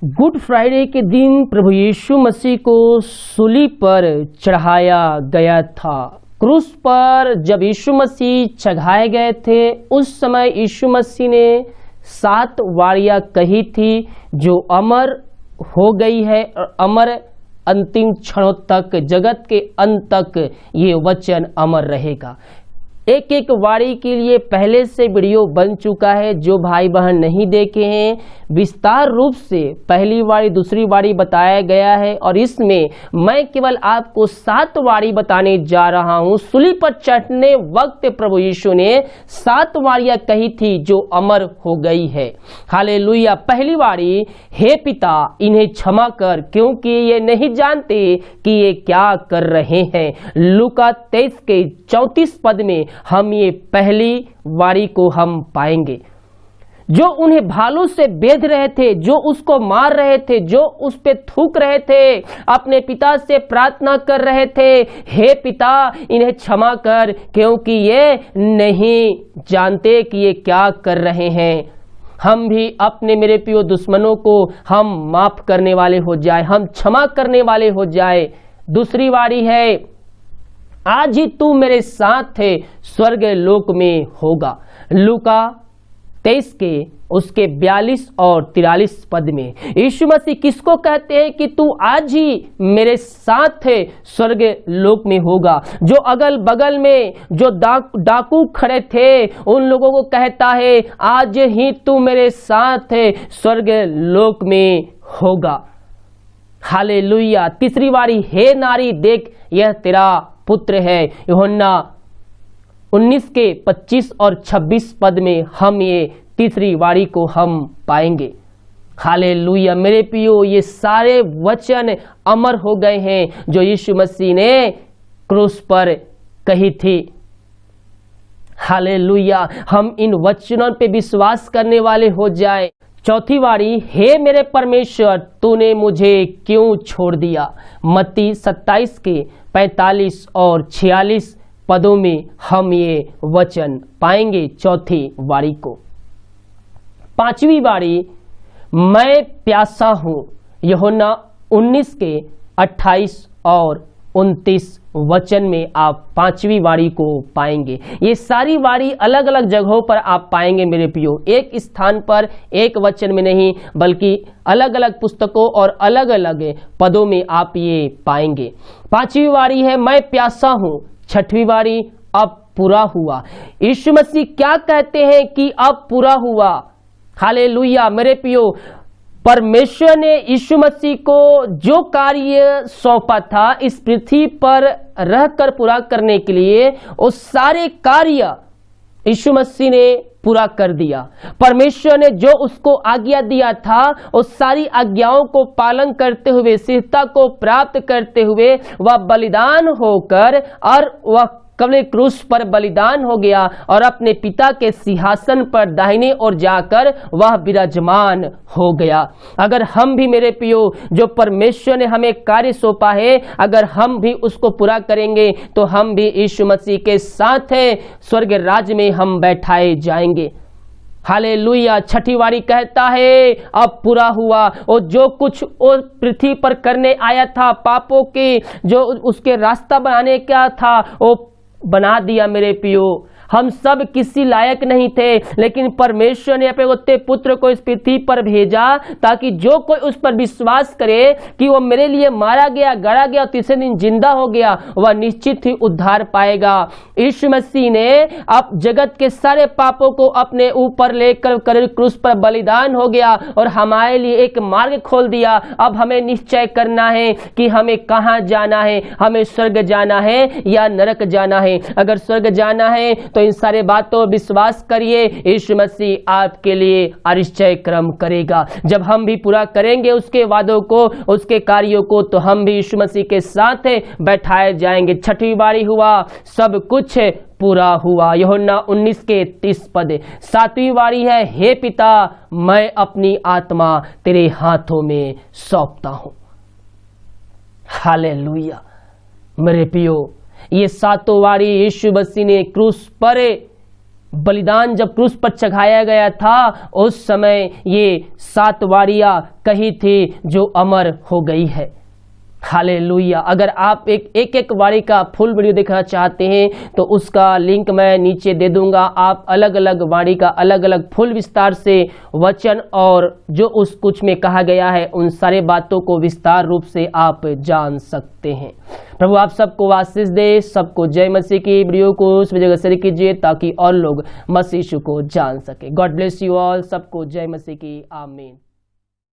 Good Friday के दिन प्रभु यीशु मसीह को सूली पर चढ़ाया गया था। क्रूस पर जब यीशु मसीह चढ़ाए गए थे उस समय यीशु मसीह ने 7 वारियां कही थी जो अमर हो गई है और अमर अंतिम क्षणों तक, जगत के अंत तक ये वचन अमर रहेगा। एक एक वारी के लिए पहले से वीडियो बन चुका है, जो भाई बहन नहीं देखे हैं विस्तार रूप से पहली वारी दूसरी वारी बताया गया है और इसमें मैं केवल आपको 7 वारी बताने जा रहा हूं। सूली पर चढ़ने वक्त प्रभु यीशु ने 7 वारियां कही थी जो अमर हो गई है। हालेलुया। पहली वारी, हे पिता इन्हें क्षमा कर क्योंकि ये नहीं जानते कि ये क्या कर रहे हैं। लूका 23 के 34 पद में हम ये पहली वारी को हम पाएंगे। जो उन्हें भालू से बेध रहे थे, जो उसको मार रहे थे, जो उस पे थूक रहे थे, अपने पिता से प्रार्थना कर रहे थे, हे पिता इन्हें क्षमा कर क्योंकि ये नहीं जानते कि ये क्या कर रहे हैं। हम भी अपने मेरे प्रिय दुश्मनों को हम माफ करने वाले हो जाए, हम क्षमा करने वाले हो जाए। दूसरी वारी है, आज ही तू मेरे साथ है स्वर्ग लोक में होगा। लूका 23 के उसके 42 और 43 पद में यीशु मसीह किसको कहते हैं कि तू आज ही मेरे साथ है स्वर्ग लोक में होगा। जो अगल बगल में जो डाकू खड़े थे उन लोगों को कहता है आज ही तू मेरे साथ है स्वर्ग लोक में होगा। हालेलुया। तीसरी वारी, हे नारी देख यह तेरा पुत्र है। यूहन्ना 19 के 25 और 26 पद में हम ये तीसरी वारी को हम पाएंगे। हालेलुया। मेरे प्रियो, ये सारे वचन अमर हो गए हैं जो यीशु मसीह ने क्रूस पर कही थी। हालेलुया। हम इन वचनों पे विश्वास करने वाले हो जाए। चौथी वारी, हे मेरे परमेश्वर तूने मुझे क्यों छोड़ दिया। मत्ती 27 के 45 और 46 पदों में हम ये वचन पाएंगे चौथी वारी को। पांचवी वारी, मैं प्यासा हूं। यूहन्ना 19 के 28 और 29 वचन में आप पांचवी वारी को पाएंगे। ये सारी वारी अलग अलग जगहों पर आप पाएंगे मेरे प्रियो, एक स्थान पर एक वचन में नहीं बल्कि अलग अलग पुस्तकों और अलग अलग पदों में आप ये पाएंगे। पांचवी वारी है, मैं प्यासा हूं। छठवीं वारी, अब पूरा हुआ। यीशु मसीह क्या कहते हैं कि अब पूरा हुआ। हालेलुया। मेरे प्रियो, परमेश्वर ने यीशु मसीह को जो कार्य सौंपा था इस पृथ्वी पर रहकर पूरा करने के लिए, वो सारे कार्य यीशु मसीह ने पूरा कर दिया। परमेश्वर ने जो उसको आज्ञा दिया था उस सारी आज्ञाओं को पालन करते हुए, सिद्धता को प्राप्त करते हुए वह बलिदान होकर और वह कबले क्रूस पर बलिदान हो गया और अपने पिता के सिंहासन पर दाहिने ओर जाकर वह विराजमान हो गया। अगर हम भी मेरे प्रियो, जो परमेश्वर ने हमें कार्य सौंपा है, अगर हम भी उसको पूरा करेंगे तो हम भी यीशु मसीह के साथ स्वर्ग राज्य में हम बैठाए जाएंगे। हालेलुया। छठी वारी कहता है अब पूरा हुआ। और जो कुछ वो पृथ्वी पर करने आया था, पापों के जो उसके रास्ता बनाने का था वो बना दिया। मेरे प्रियो, हम सब किसी लायक नहीं थे, लेकिन परमेश्वर ने अपने पुत्र को इस पृथ्वी पर भेजा ताकि जो कोई उस पर विश्वास करे कि वो मेरे लिए मारा गया, गड़ा गया, तीसरे दिन जिंदा हो गया, वह निश्चित ही उद्धार पाएगा। यीशु मसीह ने अब जगत के सारे पापों को अपने ऊपर लेकर क्रूस पर बलिदान हो गया और हमारे लिए एक मार्ग खोल दिया। अब हमें निश्चय करना है कि हमें कहाँ जाना है, हमें स्वर्ग जाना है या नरक जाना है। अगर स्वर्ग जाना है तो इन सारे बातों पर विश्वास करिए, यीशु मसीह आपके लिए अरिश्चय क्रम करेगा। जब हम भी पूरा करेंगे उसके वादों को, उसके कार्यों को, तो हम भी यीशु मसीह के साथ बैठाए जाएंगे। छठी बारी हुआ, सब कुछ पूरा हुआ। यूहन्ना 19 के 30 पद। सातवीं वारी है, हे पिता मैं अपनी आत्मा तेरे हाथों में सौंपता हूं। हालेलुया। मेरे प्रियो, ये सातों वारी यीशु मसीह ने क्रूस पर बलिदान जब क्रूस पर चढ़ाया गया था, उस समय ये 7 वारियां कही थी जो अमर हो गई है। हालेलुया। अगर आप एक वारी का फुल वीडियो देखना चाहते हैं तो उसका लिंक मैं नीचे दे दूंगा। आप अलग अलग वारी का अलग अलग फुल विस्तार से वचन और जो उस कुछ में कहा गया है उन सारे बातों को विस्तार रूप से आप जान सकते हैं। प्रभु आप सबको आशीष दे, सबको जय मसीह की। वीडियो को उस जगह शेयर कीजिए ताकि और लोग मसीह यीशु को जान सके। God bless you all. सबको जय मसीह की। आमीन।